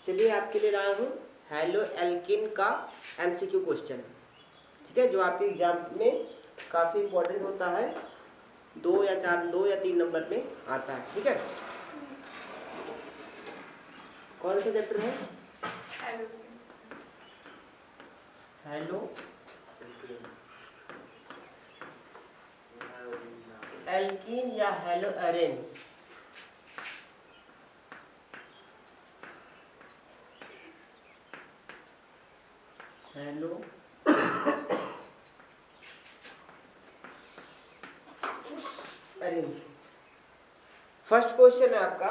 चलिए आपके लिए लाया हूँ हेलो एल्किन का एमसीक्यू क्वेश्चन, ठीक है, जो आपके एग्जाम में काफ़ी इंपॉर्टेंट होता है, 2 या 3 नंबर में आता है, ठीक है। कौन सा चैप्टर है? हेलो एल्किन या हेलो एरेन। हेलो एरेन। फर्स्ट क्वेश्चन है आपका,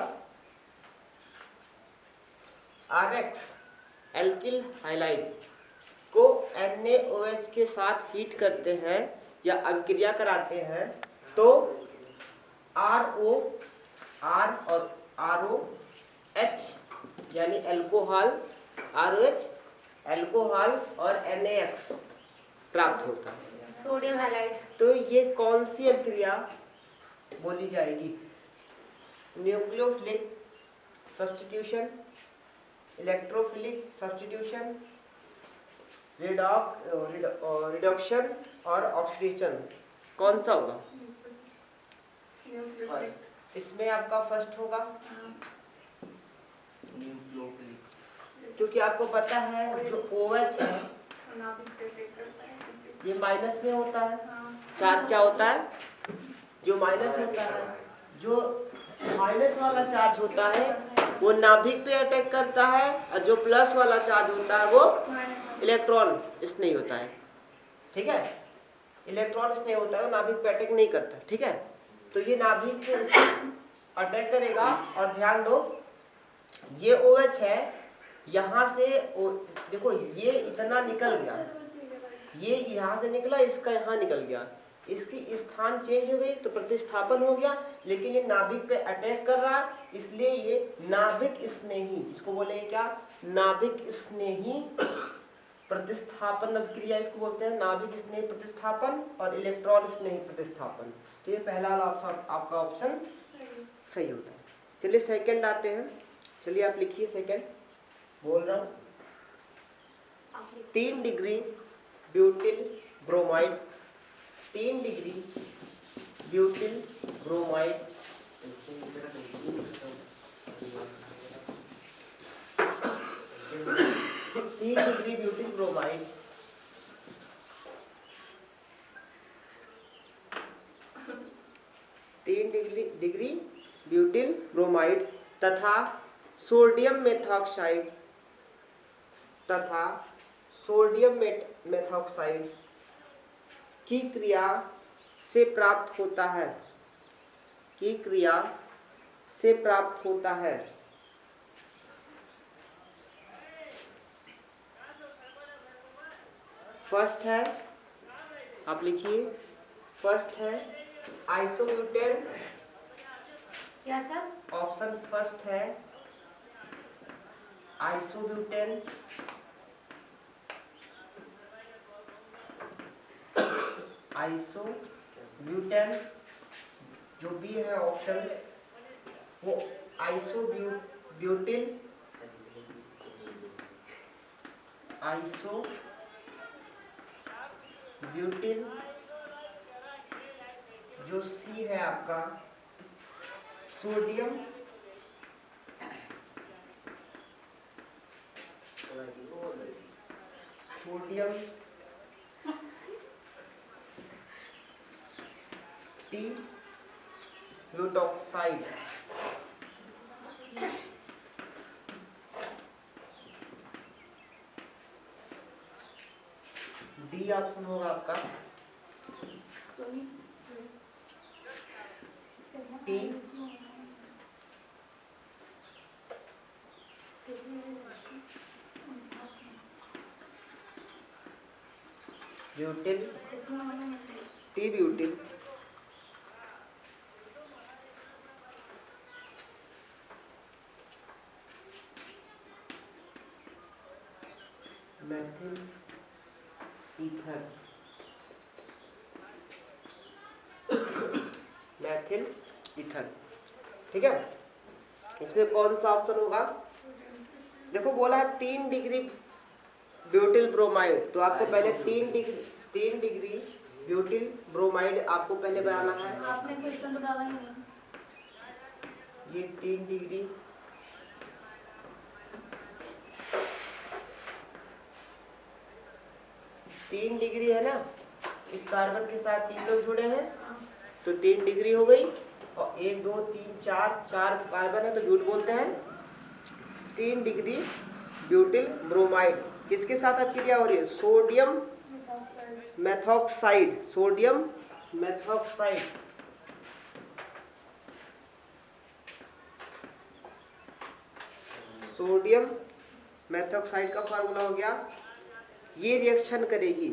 आरएक्स एल्किल हाइलाइड को NaOH के साथ हीट करते हैं या अभिक्रिया कराते हैं तो RO R और ROH यानी एल्कोहल, ROH एल्कोहल और NaX प्राप्त होता है, सोडियम हैलाइड। तो ये कौन सी अभिक्रिया बोली जाएगी? Nucleophilic substitution, electrophilic substitution, reduction और ऑक्सीडेशन, कौन सा होगा? इसमें आपका फर्स्ट होगा, क्योंकि आपको पता है जो OH है ये माइनस में होता है, चार्ज क्या होता है? जो माइनस होता है, जो माइनस वाला चार्ज होता है वो नाभिक पे अटैक करता है और जो प्लस वाला चार्ज होता है वो इलेक्ट्रॉन स्नेही होता है, ठीक है। इलेक्ट्रॉन स्नेही होता है, वो नाभिक पे अटैक नहीं करता, ठीक है। तो ये नाभिक पे अटैक करेगा और ध्यान दो ये OH है, यहाँ से देखो ये इतना निकल गया, ये यहाँ से निकला, इसका यहाँ निकल गया, इसकी स्थान चेंज हो गई तो प्रतिस्थापन हो गया, लेकिन ये नाभिक पे अटैक कर रहा है, इसलिए ये नाभिक स्नेही, इसको बोलेंगे क्या? नाभिक स्नेही प्रतिस्थापन अभिक्रिया इसको बोलते हैं, नाभिक स्नेही प्रतिस्थापन और इलेक्ट्रॉन स्नेही प्रतिस्थापन। तो ये पहला वाला आपका ऑप्शन सही होता है। चलिए सेकंड आते हैं, चलिए आप लिखिए सेकंड, बोल रहा हूँ। 3 degree butyl bromide, 3 degree butyl bromide 3 degree butyl bromide 3 degree butyl bromide तथा सोडियम मेथॉक्साइड की क्रिया से प्राप्त होता है, फर्स्ट है, आप लिखिए, फर्स्ट है आइसोब्यूटेन, क्या सर? ऑप्शन फर्स्ट है आइसोब्यूटेन, जो बी है ऑप्शन वो आइसोब्यूटिल, जो सी है आपका sodium T butoxide, D option होगा आपका T butyl, T butyl, Maithil ether, ठीक है। इसमें कौन सा ऑप्शन होगा? देखो बोला है 3 डिग्री ब्यूटिल ब्रोमाइड, तो आपको पहले 3 डिग्री ब्यूटिल ब्रोमाइड आपको पहले बनाना है। आपने क्वेश्चन बताया ही नहीं। ये 3 डिग्री है ना, इस कार्बन के साथ 3 लोग जुड़े हैं तो 3 डिग्री हो गई, और 1 2 3 4 कार्बन है तो ब्यूट बोलते हैं। 3 डिग्री ब्यूटिल ब्रोमाइड किसके साथ आपकी क्या हो रही है? Sodium methoxide. Sodium methoxide sodium methoxide का फार्मूला हो गया। ये रिएक्शन करेगी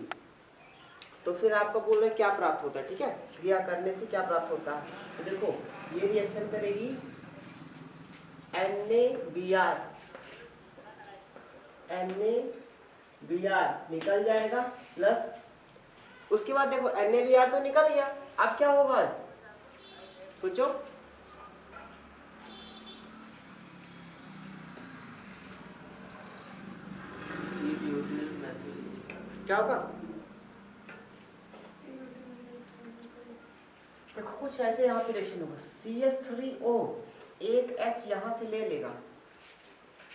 तो फिर आपको बोल रहे क्या प्राप्त होता है, ठीक है, क्रिया करने से क्या प्राप्त होता है। तो देखो ये रिएक्शन करेगी NaBr निकल जाएगा प्लस, उसके बाद देखो NaBr तो निकल गया, अब क्या होगा सोचो। क्या होगा? देखो कुछ ऐसे यहाँ पे रिएक्शन होगा। CH3O एक H यहाँ से ले लेगा,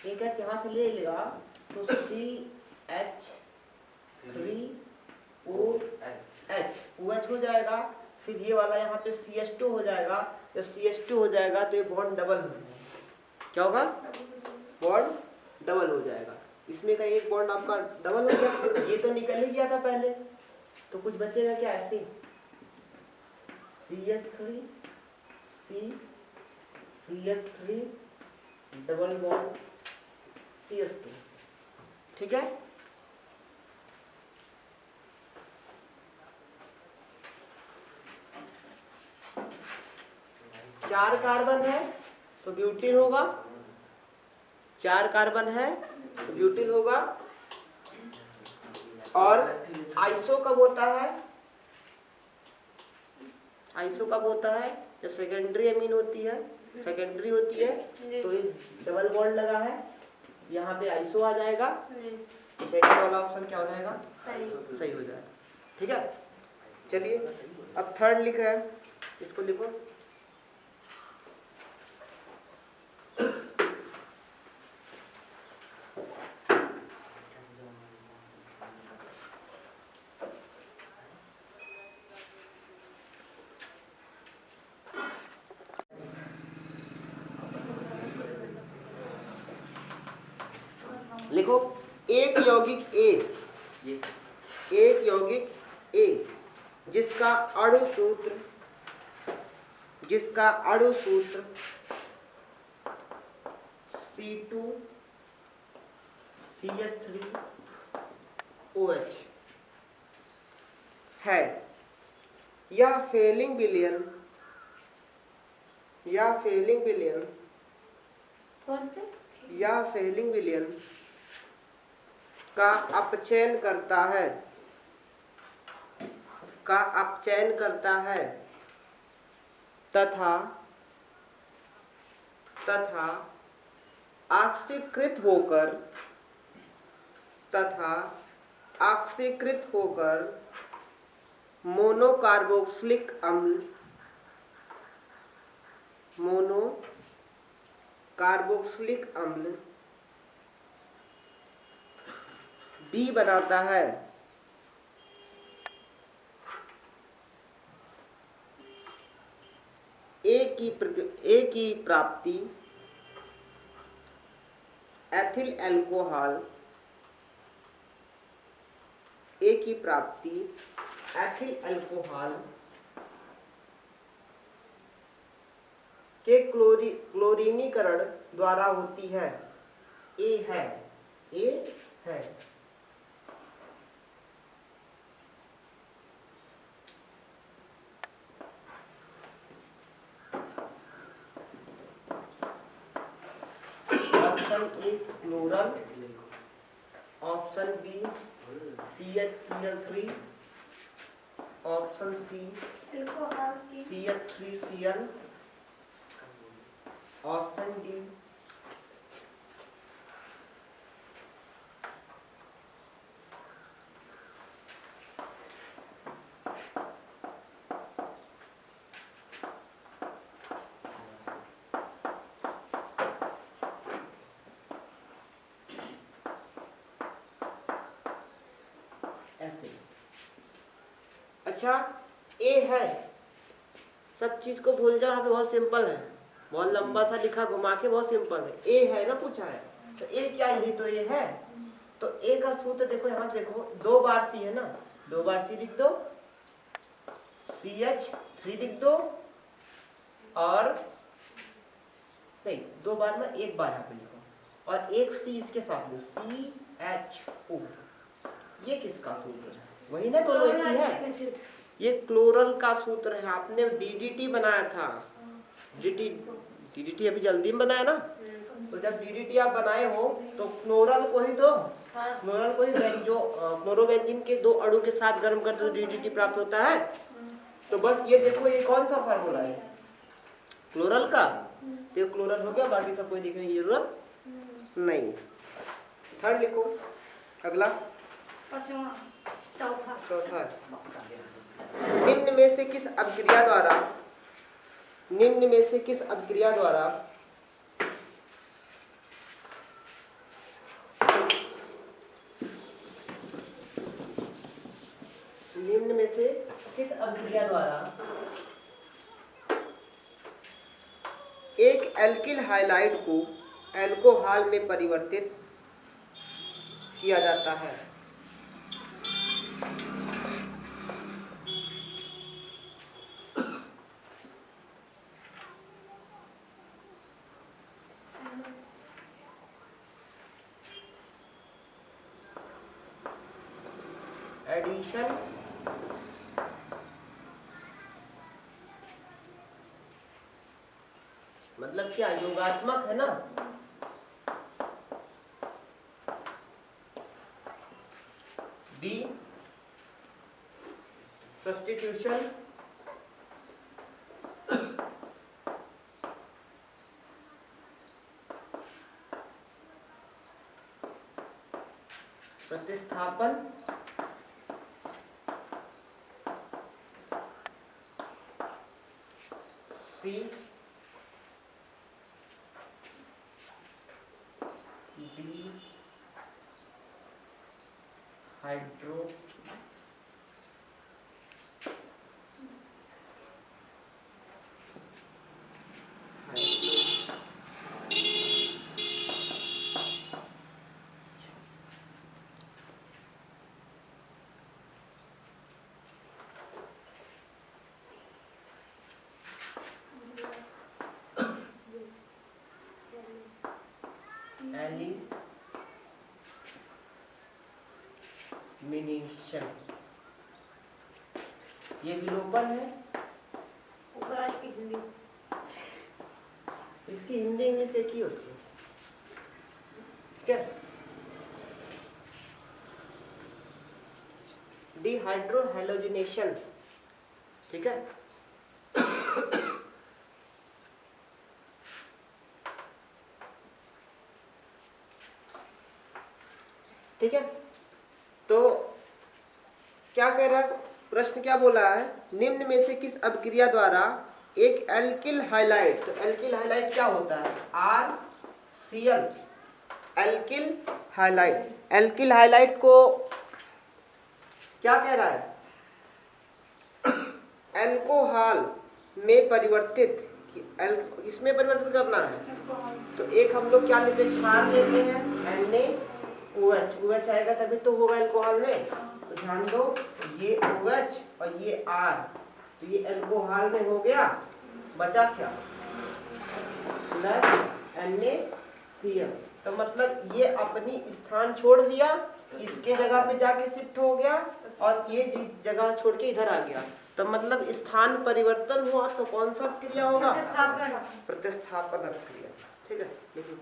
एक H यहाँ से ले लेगा तो CH3OH OH हो जाएगा। फिर ये वाला यहाँ पे CH2 हो जाएगा। जब CH2 हो जाएगा तो ये बॉन्ड डबल हो जाएगा। क्या होगा? बॉन्ड डबल हो जाएगा। इसमें का एक बॉन्ड आपका डबल हो गया, ये तो निकल ही गया था पहले, तो कुछ बचेगा क्या? ऐसे CH3 CH3 double bond CH2, ठीक है। चार कार्बन है तो ब्यूटीन होगा, 4 कार्बन है तो ब्यूटीन होगा। और आइसो कब होता है? आइसो कब होता है? जब सेकेंडरी अमीन होती है, सेकेंडरी होती है तो ये डबल बॉन्ड लगा है, यहाँ पे आइसो आ जाएगा, तो सेकेंड वाला ऑप्शन क्या हो जाएगा? सही हो जाएगा, ठीक है। चलिए अब थर्ड लिख रहे हैं, इसको लिखो। लिखो एक यौगिक ए जिसका अणु सूत्र C2CH3OH है, यह फेलिंग विलयन कौन से? या फेलिंग विलयन का अपचयन करता है तथा ऑक्सीकृत होकर मोनोकार्बोक्सिलिक अम्ल B बनाता है। ए की प्राप्ति एथिल अल्कोहल के क्लोरीनीकरण द्वारा होती है। ए है option A chloral, option B CHCl3, option C CH3Cl, option D अच्छा ए है, सब चीज को भूल जाओ, यहाँ पे बहुत सिंपल है, बहुत लंबा सा लिखा घुमा के, बहुत सिंपल है। ए है ना पूछा है, तो ए क्या, यही तो ए है। तो ए का सूत्र देखो, यहाँ देखो 2 बार सी है ना, 2 बार सी लिख दो, CH3 लिख दो, और नहीं 2 बार में 1 बार यहाँ पे लिखो, और एक सी इसके साथ में CHO। ये किसका सूत्र है, वही ना, दोनों एक ही है। ये क्लोरल का सूत्र है, आपने DDT बनाया था, DDT अभी जल्दी में बनाया ना, तो जब DDT आप बनाए हो तो क्लोरल को ही तो, क्लोरल को ही जो क्लोरोबेंजीन के 2 अणु के साथ गर्म करते तो DDT प्राप्त होता है। तो बस ये देखो, ये कौन सा फार्मूला है क्लोरल का, तो क्लोरल हो गया, बाकी सब कोई देखने की जरूरत नहीं। थर्ड लिखो, अगला चौथा, निम्न में से किस अभिक्रिया द्वारा, निम्न में से किस अभिक्रिया द्वारा निम्न में से किस अभिक्रिया द्वारा एक एल्किल हाइलाइड को एल्कोहल में परिवर्तित किया जाता है। एडिशन मतलब क्या, योगात्मक है ना, डी सब्स्टिट्यूशन, प्रतिस्थापन, सी डी हाइड्रो एलिमिनेशन, ये विलोपन है। इसकी हिंदी इंग्लिश एक ही होती है, ठीक है। डिहाइड्रोहैलोजिनेशन, ठीक है। ठीक है, तो क्या कह रहा है प्रश्न, क्या बोला है, निम्न में से किस अभिक्रिया द्वारा एक एल्किल हाइलाइड, तो एल्किल हाइलाइड क्या होता है, RCl, alkyl halide, alkyl halide को क्या कह रहा है, एल्कोहल में परिवर्तित, इसमें परिवर्तित करना है। तो एक हम लोग क्या लेते हैं, क्षार लेते हैं, NaOH, आएगा तभी तो होगा एल्कोहल में। तो ध्यान दो, ये OH और ये R, तो ये एल्कोहल में हो गया, बचा क्या, NaCl। तो मतलब ये अपनी स्थान छोड़ दिया, इसके जगह पे जाके शिफ्ट हो गया, और ये जगह छोड़ के इधर आ गया। तो मतलब स्थान परिवर्तन हुआ, तो कौन सा क्रिया होगा, प्रतिस्थापन क्रिया, ठीक है। देखिए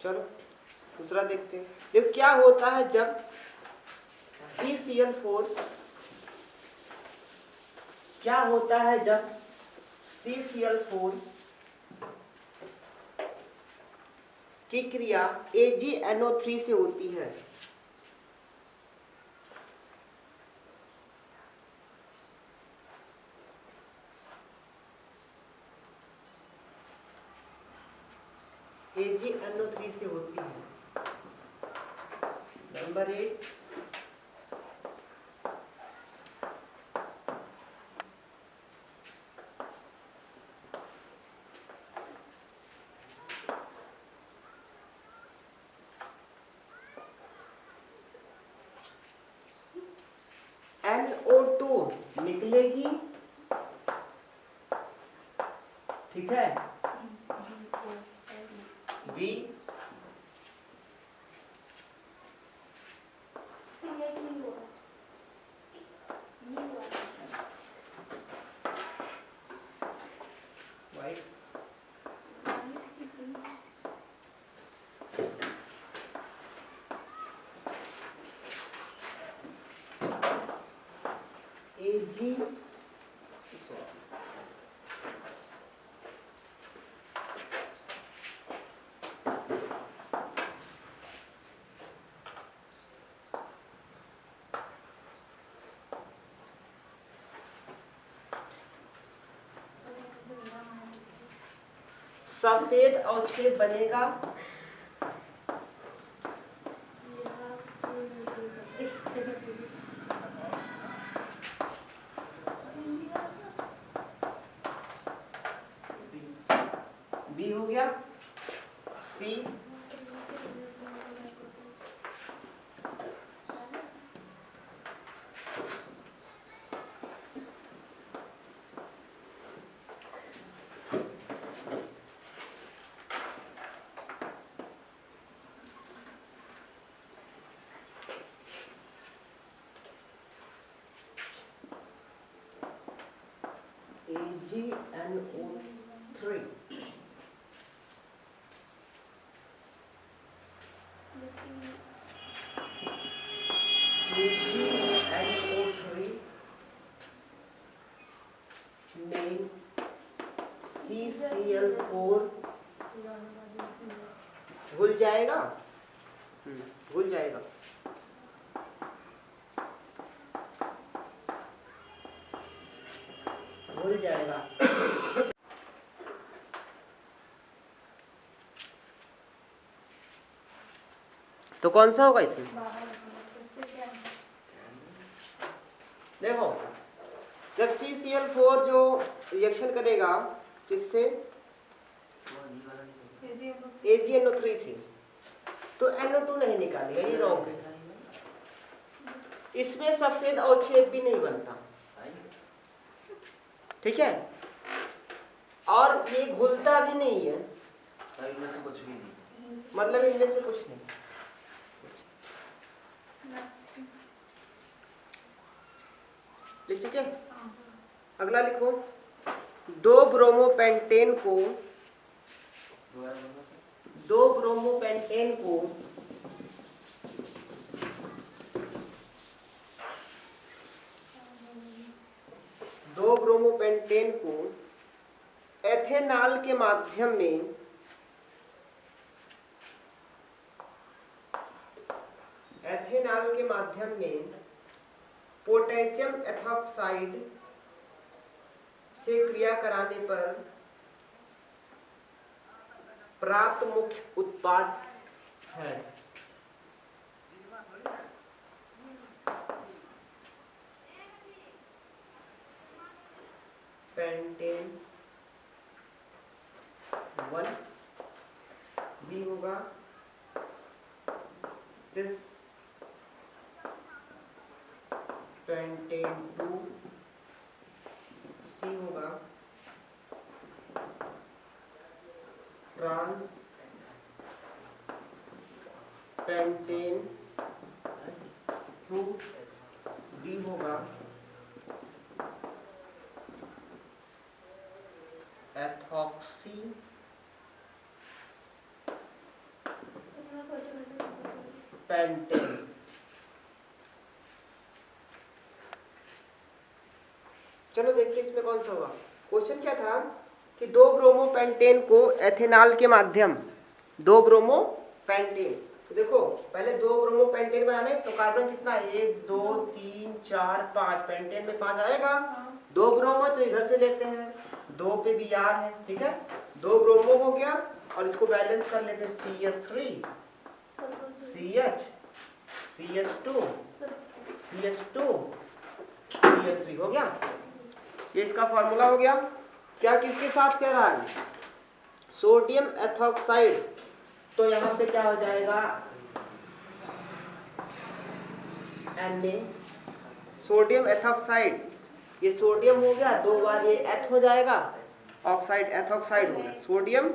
चलो दूसरा देखते हैं। देखो क्या होता है जब CCl4, क्या होता है जब CCl4 की क्रिया AgNO3 से होती है। AgNO3 से होती है। नंबर 1, NO2 निकलेगी, ठीक है। B, वाइट, Ag, सफेद अवक्षेप बनेगा, B हो गया। C, AgNO3, AgNO3 में CCl4 घुल जाएगा, घुल जाएगा। घुल जाएगा। तो कौन सा होगा इसमें? देखो, जब CCl4 जो रिएक्शन करेगा किससे? AgNO3 से, तो NO2 नहीं निकालेगा, ये रॉन्ग है। इसमें सफेद अवक्षेप भी नहीं बनता, ठीक है, और ये घुलता भी नहीं है, इनमें से कुछ भी नहीं, मतलब इनमें से कुछ नहीं। लिख चुके? अगला लिखो, 2 ब्रोमोपेंटेन को 2 ब्रोमोपेंटेन को एथेनॉल के माध्यम में पोटेशियम एथॉक्साइड से क्रिया कराने पर प्राप्त मुख्य उत्पाद है। पेंटेन 1, बी होगा सिस पेंटेन 2, सी होगा ट्रांस पेंटेन 2, डी होगा एथॉक्सी पेंटेन। चलो देखते हैं इसमें कौन सा होगा। क्वेश्चन क्या था कि 2 ब्रोमोपेंटेन को एथेनॉल के माध्यम 2 ब्रोमोपेंटेन, तो देखो पहले 2 ब्रोमोपेंटेन बनाने तो कार्बन कितना है 1 2 3 4 5, पेंटेन में 5 आएगा। 2 ब्रोमो तो इधर से लेते हैं, 2 पे Br है, ठीक है, 2 ब्रोमो हो गया और इसको बैलेंस कर लेते हैं CH3 CH CH2 CH2 CH3 हो गया। ये इसका फॉर्मूला हो गया। क्या किसके साथ कह रहा है? Sodium ethoxide. तो यहाँ पे क्या हो जाएगा? Na sodium ethoxide. ये सोडियम हो गया, 2 बार ये एथ हो जाएगा, ऑक्साइड एथॉक्साइड हो गया। सोडियम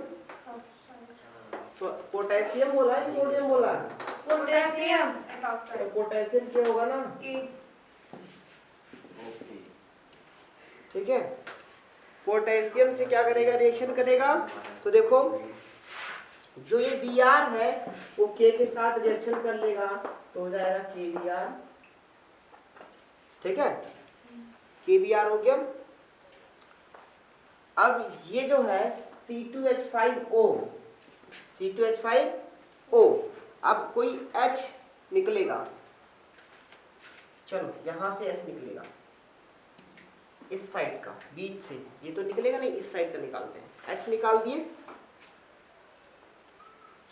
पोटेशियम बोला है, सोडियम बोला है? पोटेशियम तो पोटेशियम क्या होगा ना? ठीक है। पोटेशियम से क्या करेगा? रिएक्शन करेगा। तो देखो जो ये Br है वो K के साथ रिएक्शन कर लेगा तो हो जाएगा KBr। ठीक है, KBr हो गया। अब ये जो है C2H5O C2H5O, अब कोई H निकलेगा। चलो यहां से H निकलेगा, इस साइड का, बीच से। ये तो निकलेगा नहीं, इस साइड का निकालते हैं। H निकाल दिए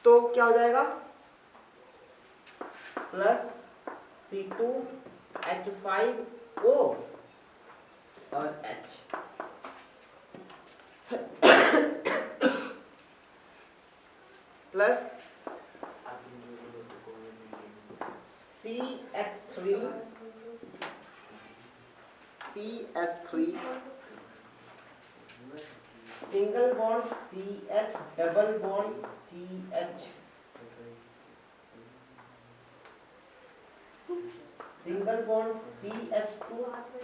तो क्या हो जाएगा? प्लस C2H5O और H plus CH3 single bond CH double bond CH single bond CH2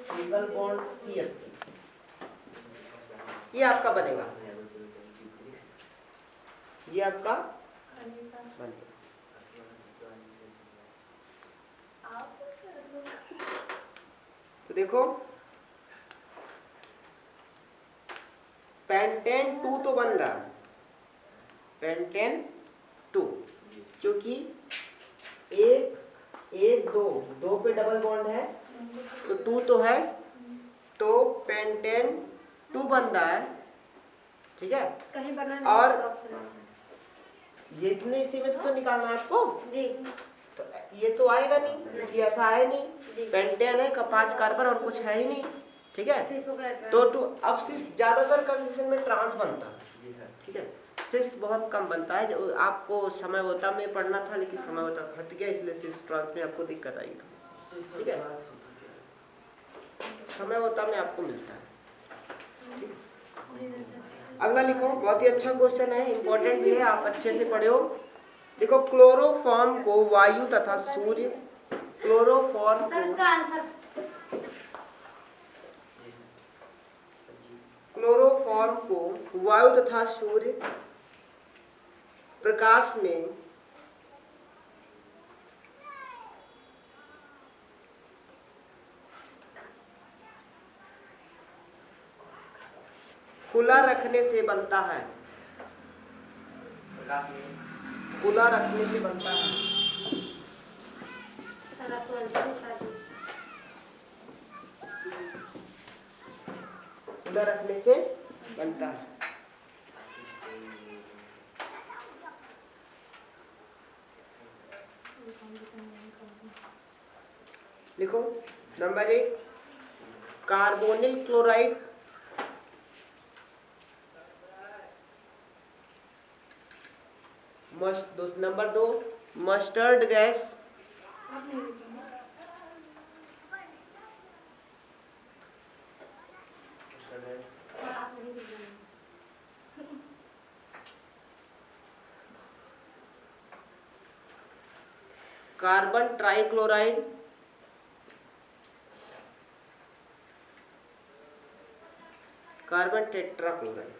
single bond CH3। ये आपका बनेगा, ये आपका बनेगा। तो देखो पेंटेन 2 तो बन रहा है, पेंटेन 2, क्योंकि एक दो पे डबल बॉन्ड है तो 2 तो है, तो पेंटेन 2 बन रहा है। ठीक है, कहीं बना और ये इतने इसी में से तो निकालना है आपको जी। तो ये तो आएगा नहीं क्योंकि ऐसा है नहीं, पेंटेन है का 5 कार्बन और कुछ है ही नहीं। ठीक है, तो अब सिस ज्यादातर कंडीशन में ट्रांस बनता है। ठीक है, सिस बहुत कम बनता है। जो आपको समय होता में पढ़ना था लेकिन समय होता हट गया, इसलिए सिस ट्रांस में आपको दिक्कत आई थी। ठीक है, समय होता में आपको मिलता है। ठीक है, अगला लिखो, बहुत ही अच्छा क्वेश्चन है, इंपॉर्टेंट भी है, आप अच्छे से पढ़ो। देखो क्लोरोफॉर्म को वायु तथा सूर्य, क्लोरोफॉर्म सर इसका आंसर क्लोरोफॉर्म को वायु तथा सूर्य प्रकाश में खुला रखने से बनता है, खुला रखने से बनता है। सर आप तो आंसर बता दीजिए। खुला रखने से बनता है। लिखो number 1 carbonyl chloride, number 2 mustard gas, आप नहीं लिखेंगे। आप नहीं लिखेंगे। Carbon trichloride, carbon tetrachloride,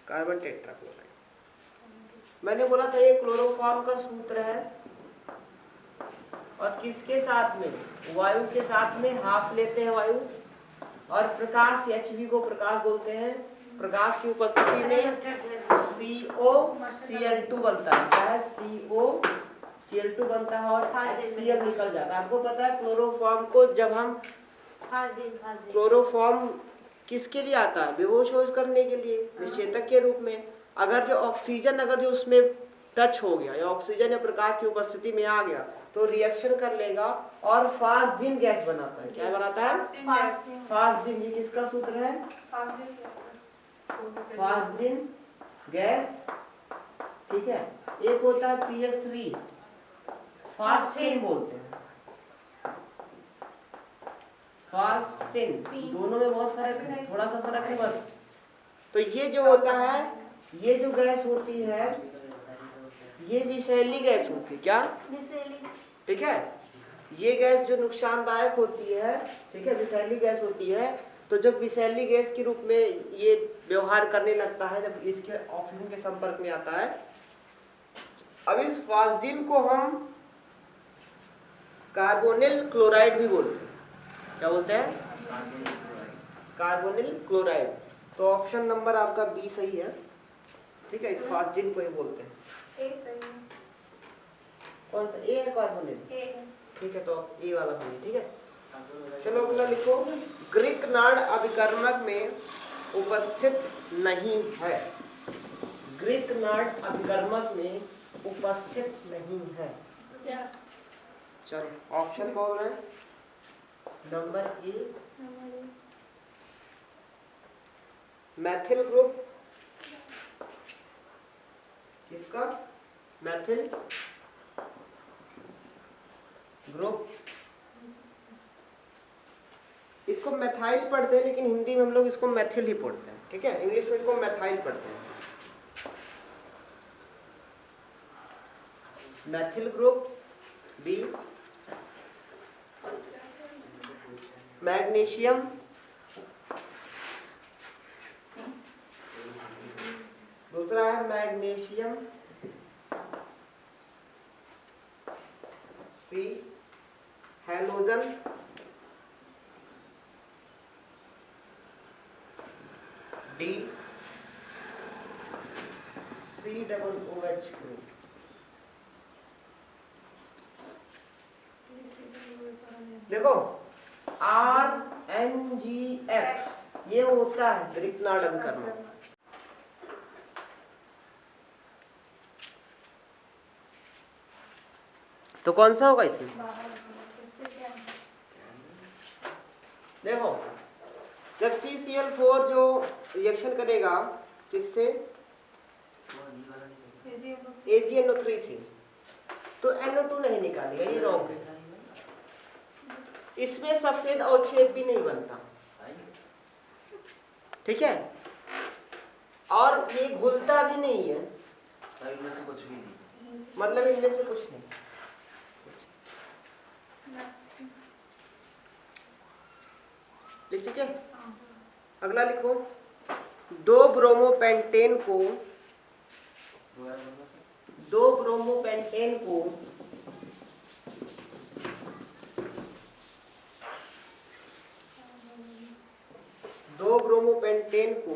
carbon tetrachloride. मैंने बोला था ये क्लोरोफॉर्म का सूत्र है और किसके साथ में? वायु के साथ में हाफ लेते हैं वायु, और प्रकाश Hv को प्रकाश बोलते हैं। प्रकाश की उपस्थिति में COCl2 बनता है। क्या है? COCl2 बनता है और HCl निकल जाता है। आपको पता है क्लोरोफॉर्म को जब हम क्लोरोफॉर्म किसके लिए आता है? बेहोश होश करने के लिए, निषेधक के रूप में। अगर जो ऑक्सीजन अगर जो उसमें टच हो गया या ऑक्सीजन या प्रकाश की उपस्थिति में आ गया तो रिएक्शन कर लेगा और फास्जिन गैस बनाता है। क्या बनाता है? फास्जिन। ये किसका सूत्र है? फास्जिन गैस। ठीक है। एक होता है PH3 फास्फिन बोलते हैं, फास्फिन। दोनों में बहुत फर्क है, थोड़ा सा फर्क है बस। तो ये जो होता है, ये जो गैस होती है ये विषैली गैस होती है। क्या? ठीक है। ये गैस जो नुकसानदायक होती है, ठीक है, विषैली गैस होती है। तो जब विषैली गैस के रूप में ये व्यवहार करने लगता है जब इसके ऑक्सीजन के संपर्क में आता है। अब इस फास्जिन को हम कार्बोनिल क्लोराइड भी बोलते हैं। क्या बोलते हैं? Carbonyl chloride. तो ऑप्शन नंबर आपका बी सही है। ठीक है, इस फास्जिन को ही बोलते हैं। कौन सा? ए है कार्बोनिल? ठीक है, तो ए वाला सही है। ठीक है, चलो अगला लिखो। ग्रिकनार्ड अभिकर्मक में उपस्थित नहीं है। ग्रिकनार्ड अभिकर्मक में उपस्थित नहीं है। चलो ऑप्शन बोल रहे हैं। Number A Maithil group. किसका? मैथिल ग्रुप। इसको मैथाइल पढ़ते हैं लेकिन हिंदी में हम लोग इसको मैथिल ही पढ़ते हैं। ठीक है, इंग्लिश में इसको मैथाइल पढ़ते हैं। Methyl group. B magnesium. दूसरा है magnesium. C halogen. D COOH group. देखो RNGX ये होता है ग्रिकनार्ड अभिकर्मक। तो कौन सा होगा इसमें? देखो जब CCl4 जो रिएक्शन करेगा किससे? AgNO3 से, तो NO2 नहीं निकालेगा, ये रॉन्ग है। इसमें सफेद अवक्षेप भी नहीं बनता। ठीक है, और ये घुलता भी नहीं है। इनमें से कुछ भी नहीं, मतलब इनमें से कुछ नहीं। लिख चुके? अगला लिखो। 2 ब्रोमोपेंटेन को 2 ब्रोमोपेंटेन को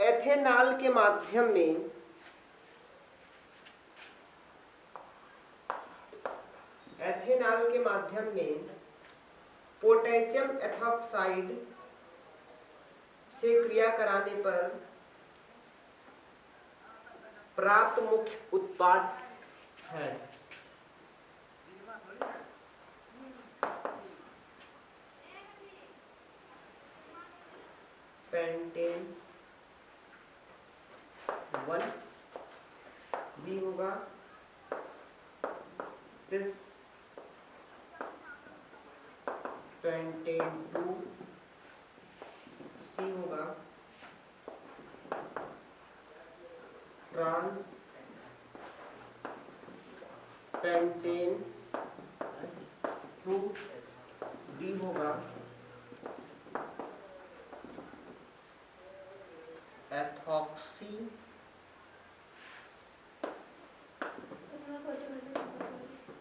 एथेनॉल के माध्यम में पोटेशियम एथॉक्साइड से क्रिया कराने पर प्राप्त मुख्य उत्पाद है। पेंटेन 1। बी होगा सिस पेंटेन 2। सी होगा ट्रांस पेंटेन 2। डी होगा एथॉक्सी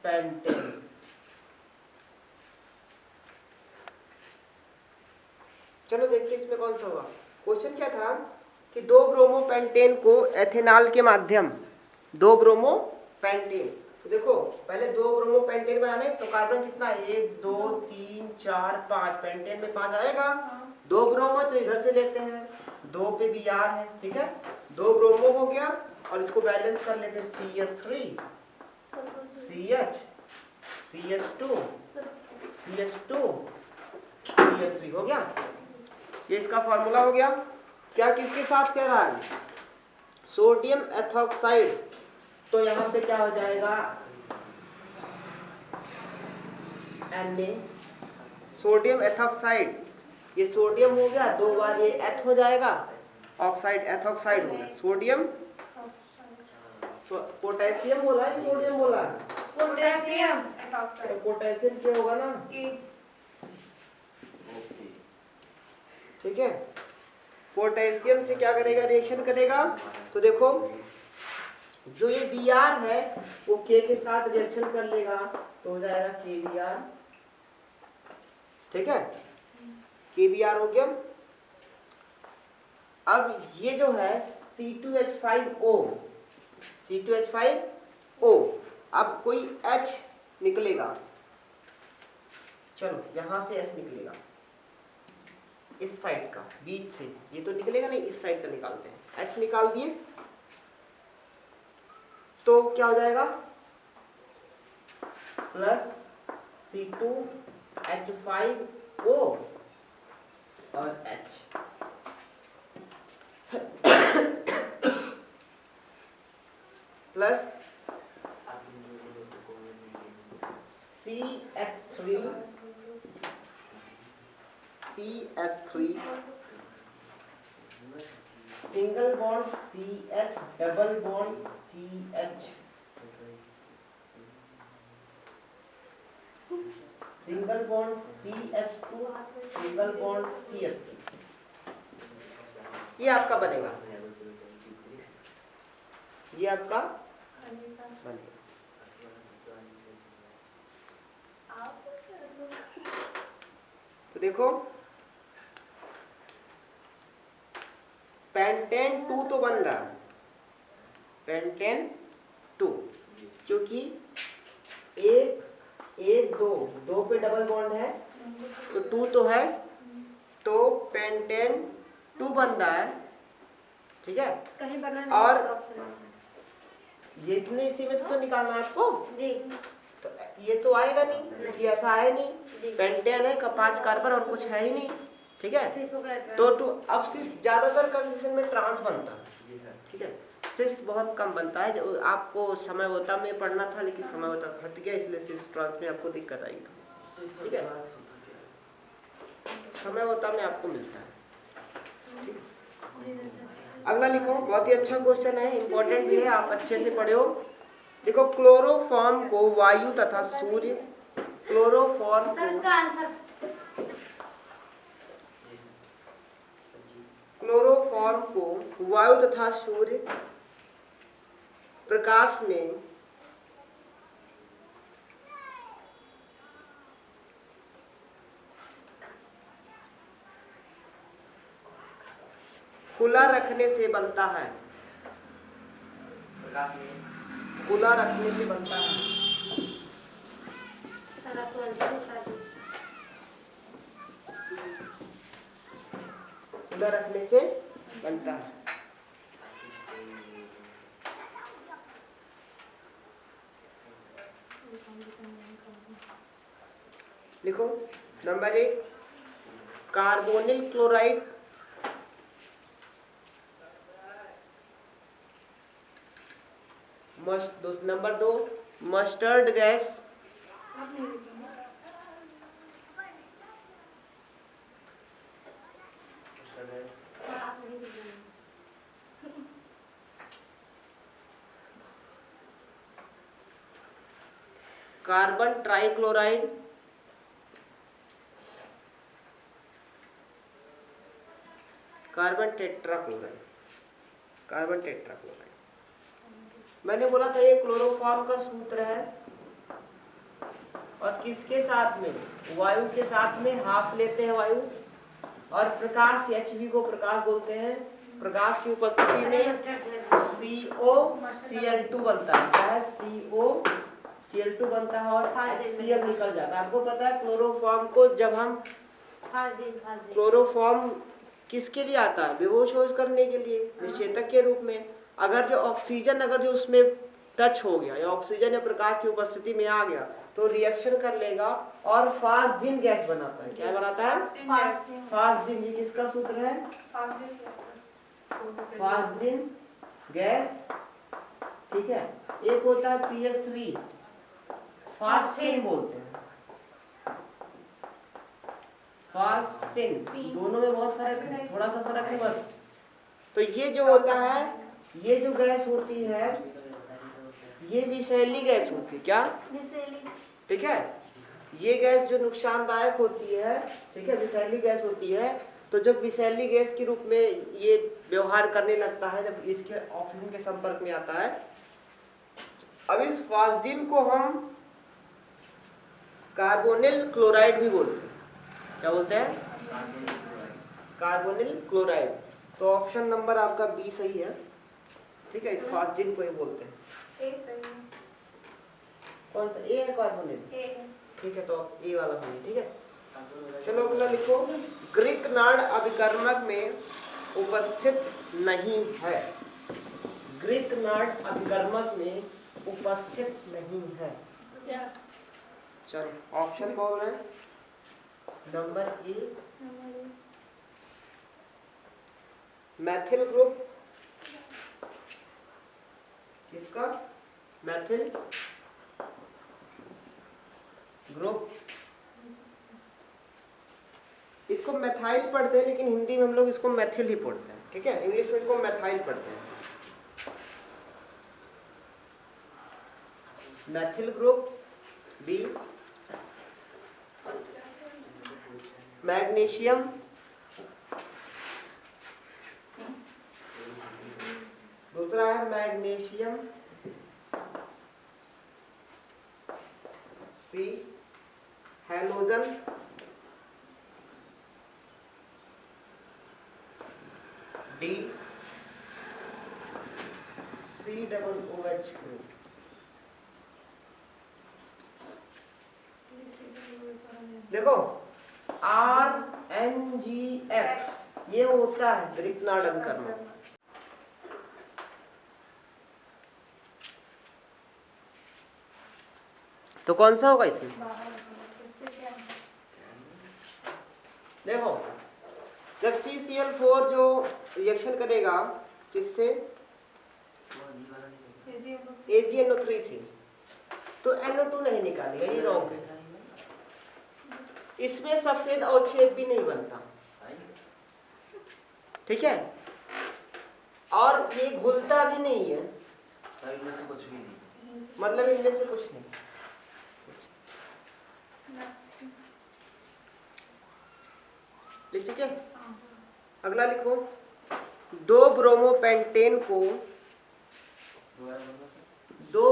पेंटेन। चलो देखते हैं इसमें कौन सा होगा। क्वेश्चन क्या था कि 2 ब्रोमोपेंटेन को एथेनॉल के माध्यम 2 ब्रोमोपेंटेन। तो देखो पहले 2 ब्रोमोपेंटेन बनाने तो कार्बन कितना है? 1 2 3 4 5। पेंटेन में 5 आएगा। 2 ब्रोमो तो इधर से लेते हैं, 2 पे Br है। ठीक है, 2 ब्रोमो हो गया और इसको बैलेंस कर लेते CH3 CH CH2 CH2 CH3 हो गया। ये इसका फॉर्मूला हो गया। क्या किसके साथ कह रहा है? Sodium ethoxide. तो यहाँ पे क्या हो जाएगा? Na sodium ethoxide. ये सोडियम हो गया, 2 बार ये एथ हो जाएगा, ऑक्साइड एथॉक्साइड हो गया। सोडियम पोटेशियम बोला है, सोडियम बोला है? पोटेशियम तो पोटेशियम क्या होगा ना? ठीक है। पोटेशियम से क्या करेगा? रिएक्शन करेगा। तो देखो जो ये Br है वो K के साथ रिएक्शन कर लेगा तो हो जाएगा KBr। ठीक है, KBr हो गया। अब ये जो है C2H5O C2H5O, अब कोई H निकलेगा। चलो यहां से H निकलेगा, इस साइड का, बीच से। ये तो निकलेगा नहीं, इस साइड का निकालते हैं। H निकाल दिए तो क्या हो जाएगा? प्लस C2H5O और H plus CH3 single bond CH double bond CH single bond CH2 single bond CH3। ये आपका बनेगा, ये आपका बनेगा। तो देखो पेंटेन 2 तो बन रहा है, पेंटेन 2, क्योंकि एक दो पे डबल बॉन्ड है तो 2 तो है, तो पेंटेन 2 बन रहा है। ठीक है, कहीं बना और ये इतने इसी में से तो निकालना है आपको। तो ये तो आएगा नहीं क्योंकि ऐसा है नहीं, पेंटेन है का 5 कार्बन और कुछ है ही नहीं। ठीक है, तो अब सिस ज्यादातर कंडीशन में ट्रांस बनता है। ठीक है, सिस बहुत कम बनता है। जो आपको समय होता में पढ़ना था लेकिन समय होता हट गया, इसलिए सिस ट्रांस में आपको दिक्कत आएगी। ठीक है, समय होता में आपको मिलता है। ठीक है, अगला लिखो, बहुत ही अच्छा क्वेश्चन है, इंपॉर्टेंट भी है, आप अच्छे से पढ़े हो। देखो क्लोरोफॉर्म को वायु तथा सूर्य, क्लोरोफॉर्म को वायु तथा सूर्य प्रकाश में खुला रखने से बनता है, खुला रखने से बनता है। खुला रखने से बनता है। लिखो number 1 carbonyl chloride, number 2 mustard gas, carbon trichloride, carbon tetrachloride, carbon tetrachloride. मैंने बोला था ये क्लोरोफॉर्म का सूत्र है और किसके साथ में? वायु के साथ में हाफ लेते हैं वायु, और प्रकाश Hv को प्रकाश बोलते हैं। प्रकाश की उपस्थिति में COCl2 बनता है। क्या है? COCl2 बनता है और HCl निकल जाता है। आपको पता है क्लोरोफॉर्म को जब हम क्लोरोफॉर्म किसके लिए आता है? बेहोश करने के लिए, निषेधक के रूप में। अगर जो ऑक्सीजन अगर जो उसमें टच हो गया या ऑक्सीजन या प्रकाश की उपस्थिति में आ गया तो रिएक्शन कर लेगा और फास्जिन गैस बनाता है। क्या बनाता है? फास्जिन। ये किसका सूत्र है? फास्जिन गैस। ठीक है। एक होता है PH3, फास्फिन बोलते हैं, फास्फिन। दोनों में बहुत फर्क है, थोड़ा सा फर्क है बस। तो ये जो होता है, ये जो गैस होती है ये विषैली गैस होती है। क्या? ठीक है। ये गैस जो नुकसानदायक होती है, ठीक है, विषैली गैस होती है। तो जब विषैली गैस के रूप में ये व्यवहार करने लगता है, जब इसके ऑक्सीजन के संपर्क में आता है, अब इस फास्जिन को हम कार्बोनिल क्लोराइड भी बोलते हैं। क्या बोलते हैं? Carbonyl chloride. तो ऑप्शन नंबर आपका बी सही है। ठीक है, इस फास्जिन को ही बोलते हैं। कौन सा? ए है कार्बोनिल? ठीक है, तो ए वाला सही है। ठीक है, चलो अगला लिखो। ग्रीक नाड़ अभिकर्मक में उपस्थित नहीं है। ग्रीक नाड़ अभिकर्मक में उपस्थित नहीं है। चलो ऑप्शन बोल रहे हैं। Number A Maithil group. किसका? मैथिल ग्रुप। इसको मैथाइल पढ़ते हैं, लेकिन हिंदी में हम लोग इसको मैथिल ही पढ़ते हैं। ठीक है, इंग्लिश में इसको मैथाइल पढ़ते हैं। Methyl group. B magnesium. दूसरा है magnesium. C halogen. D COOH group. देखो RNGX ये होता है ग्रीक नाड़ अभिकर्मक। तो कौन सा होगा इसमें? देखो जब CCl4 जो रिएक्शन करेगा किससे? AgNO3 से, तो NO2 नहीं निकालेगा, ये रॉन्ग है। इसमें सफेद अवक्षेप भी नहीं बनता। ठीक है, और ये घुलता भी नहीं है। इनमें से कुछ भी नहीं, मतलब इनमें से कुछ नहीं। लिख चुके? अगला लिखो। 2 ब्रोमोपेंटेन को 2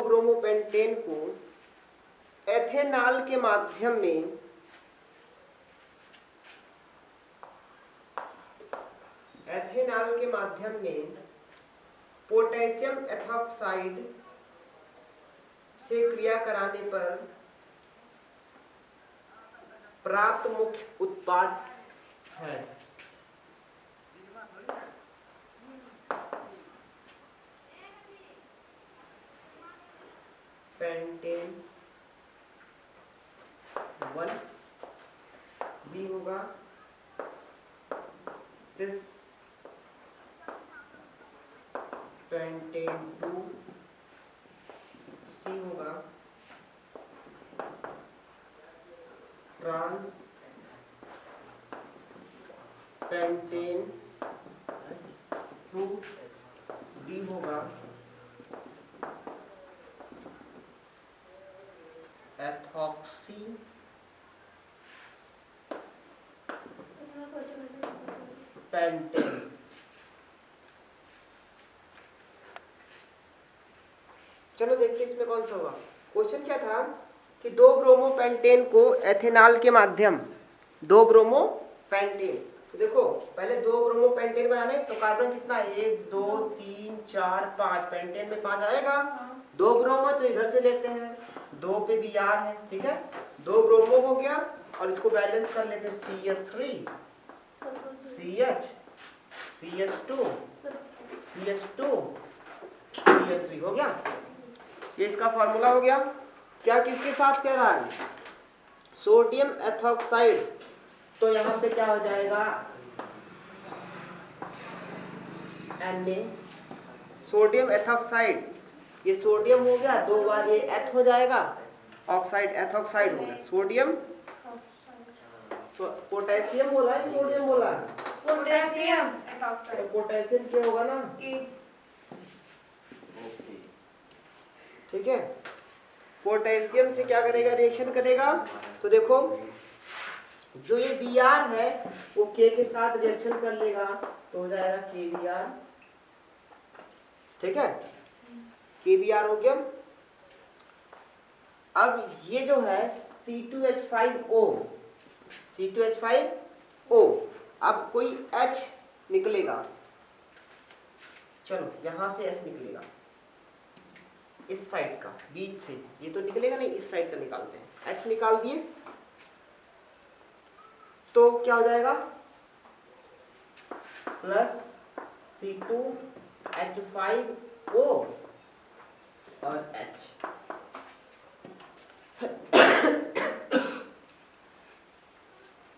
ब्रोमोपेंटेन को एथेनॉल के माध्यम में पोटेशियम एथॉक्साइड से क्रिया कराने पर प्राप्त मुख्य उत्पाद है। पेंटेन 1। बी होगा सिस पेंटेन 2। सी होगा ट्रांस पेंटेन 2। डी होगा एथॉक्सी पेंटेन। चलो देखते हैं इसमें कौन सा होगा। क्वेश्चन क्या था कि 2 ब्रोमोपेंटेन को एथेनॉल के माध्यम 2 ब्रोमोपेंटेन। तो देखो पहले 2 ब्रोमोपेंटेन बनाने तो कार्बन कितना है? 1 2 3 4 5। पेंटेन में 5 आएगा। 2 ब्रोमो तो इधर से लेते हैं, 2 पे Br है, ठीक है, 2 ब्रोमो हो गया और इसको बैलेंस कर लेते हैं CH3 CH CH2 CH2 CH3 हो गया। ये इसका फॉर्मूला हो गया। क्या किसके साथ कह रहा है? Sodium ethoxide. तो यहाँ पे क्या हो जाएगा? Na, sodium ethoxide. ये सोडियम हो गया, 2 बार ये एथ हो जाएगा, ऑक्साइड एथॉक्साइड हो गया। सोडियम पोटेशियम बोला है, सोडियम बोला है? पोटेशियम तो पोटेशियम क्या होगा ना, ठीक है। पोटेशियम से क्या करेगा? रिएक्शन करेगा। तो देखो जो ये Br है वो K के साथ रिएक्शन कर लेगा तो हो जाएगा KBr, ठीक है, KBr हो गया। अब ये जो है C2H5O, C2H5O, अब कोई H निकलेगा, चलो यहां से H निकलेगा, इस साइड का बीच से, ये तो निकलेगा नहीं, इस साइड का निकालते हैं। H निकाल दिए तो क्या हो जाएगा? प्लस C2H5O और H,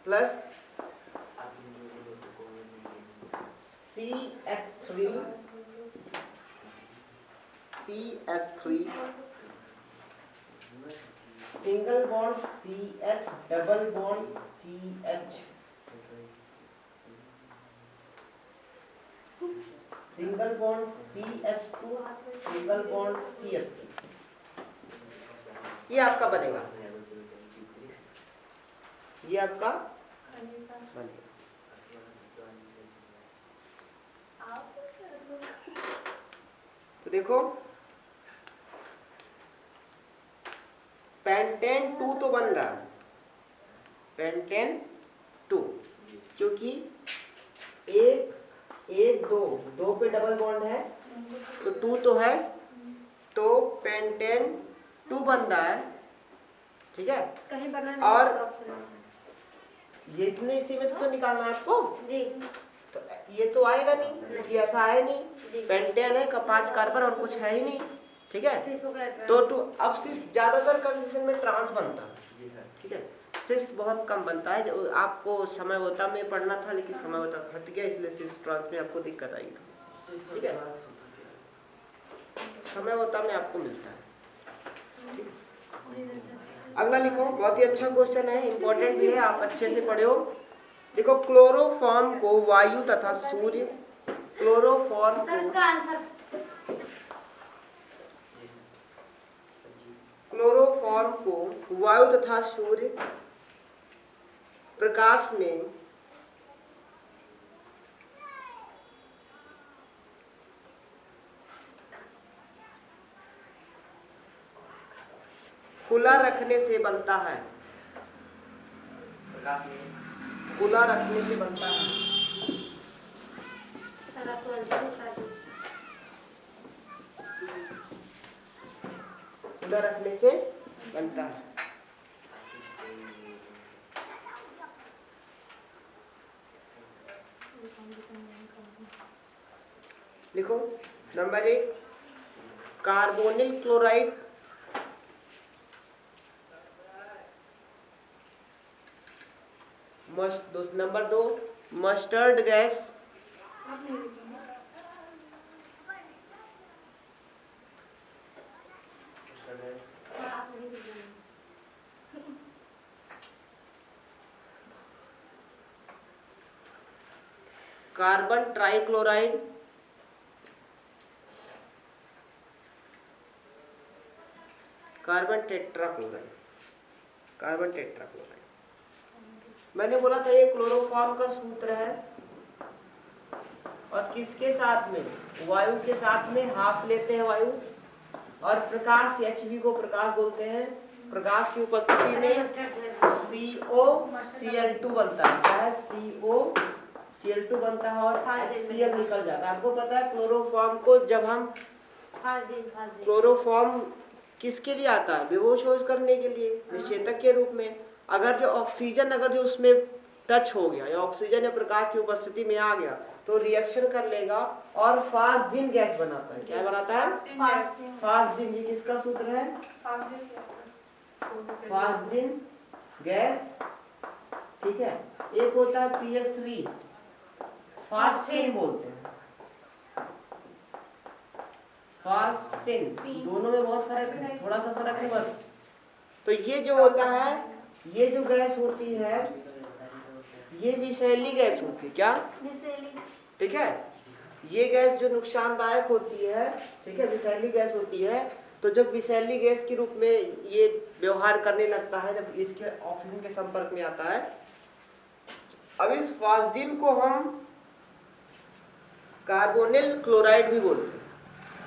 plus CH3 single bond CH, double bond CH, single bond CH2, single bond CH3। ये आपका बनेगा, ये आपका बनेगा। तो देखो पेंटेन 2 तो बन रहा है, पेंटेन 2, क्योंकि एक दो पे डबल बॉन्ड है तो 2 तो है, तो पेंटेन 2 बन रहा है, ठीक है। कहीं बना और ये इतने इसी में से तो निकालना है आपको जी, तो ये तो आएगा नहीं क्योंकि ऐसा है नहीं, पेंटेन है का 5 कार्बन और कुछ है ही नहीं, ठीक है। तो अब सिस ज्यादातर कंडीशन में ट्रांस बनता है, ठीक है, सिस बहुत कम बनता है। जो आपको समय होता में पढ़ना था लेकिन समय होता हट गया, इसलिए सिस ट्रांस में आपको दिक्कत आई, ठीक है, समय होता में आपको मिलता है, ठीक है। अगला लिखो, बहुत ही अच्छा क्वेश्चन है, इंपॉर्टेंट भी है, आप अच्छे से पढ़ो। देखो क्लोरोफॉर्म को वायु तथा सूर्य, क्लोरोफॉर्म सर को, इसका आंसर क्लोरोफॉर्म को वायु तथा सूर्य प्रकाश में खुला रखने से बनता है, खुला रखने से बनता है, सर आप तो आंसर बता दो। खुला रखने से बनता है। लिखो number 1 carbonyl chloride, number 2 mustard gas, आप नहीं लिखेंगे। आप नहीं लिखेंगे। Carbon trichloride, carbon tetrachloride, carbon tetrachloride. मैंने बोला था ये क्लोरोफॉर्म का सूत्र है और किसके साथ में? वायु के साथ में हाफ लेते हैं वायु, और प्रकाश Hv को प्रकाश बोलते हैं। प्रकाश की उपस्थिति में COCl2 बनता है, क्या है? COCl2 बनता है और HCl निकल जाता है। आपको पता है क्लोरोफॉर्म को जब हम फाजिल क्लोरोफॉर्म किसके लिए आता है? बेहोश होश करने के लिए, निषेचक के रूप में। अगर जो ऑक्सीजन अगर जो उसमें टच हो गया या ऑक्सीजन या प्रकाश की उपस्थिति में आ गया तो रिएक्शन कर लेगा और फास्जिन गैस बनाता है। क्या बनाता है? फास्जिन। ये किसका सूत्र है? फास्जिन गैस। ठीक है। एक होता है PH3, फास्फिन बोलते हैं, फास्फिन। दोनों में बहुत फर्क है, थोड़ा सा फर्क है बस। तो ये जो होता है, ये जो गैस होती है ये विषैली गैस होती है। क्या? ठीक है। ये गैस जो नुकसानदायक होती है, ठीक है, विषैली गैस होती है। तो जब विषैली गैस के रूप में ये व्यवहार करने लगता है, जब इसके ऑक्सीजन के संपर्क में आता है, अब इस फास्जिन को हम कार्बोनिल क्लोराइड भी बोलते हैं।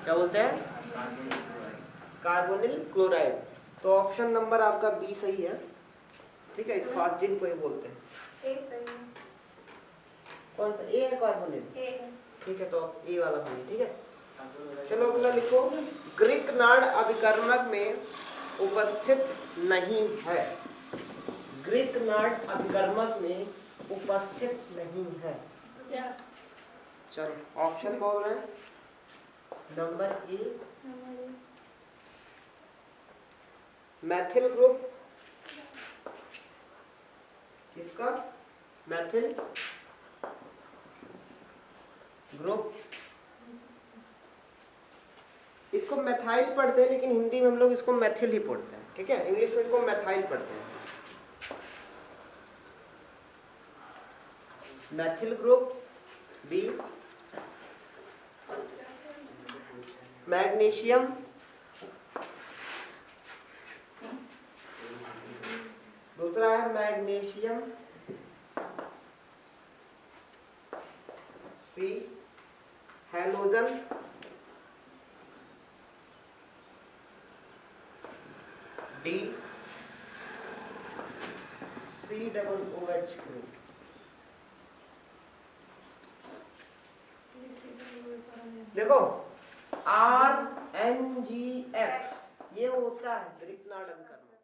क्या बोलते हैं? Carbonyl chloride. तो ऑप्शन नंबर आपका बी सही है। ठीक है, इस फास्जिन को ही बोलते हैं। कौन सा? ए है कार्बोनिल? ठीक है, तो ए वाला सही है। ठीक है, चलो अगला लिखो। ग्रिकनार्ड अभिकर्मक में उपस्थित नहीं है। ग्रिकनार्ड अभिकर्मक में उपस्थित नहीं है। चलो ऑप्शन बोल रहे हैं। Number A Maithil group. किसका? मैथिल ग्रुप। इसको मैथाइल पढ़ते हैं लेकिन हिंदी में हम लोग इसको मैथिल ही पढ़ते हैं। ठीक है, इंग्लिश में इसको मैथाइल पढ़ते हैं। Methyl group. B magnesium. दूसरा है magnesium. C halogen. D COOH group. देखो RNGX ये होता है ग्रिकनार्ड अभिकर्मक।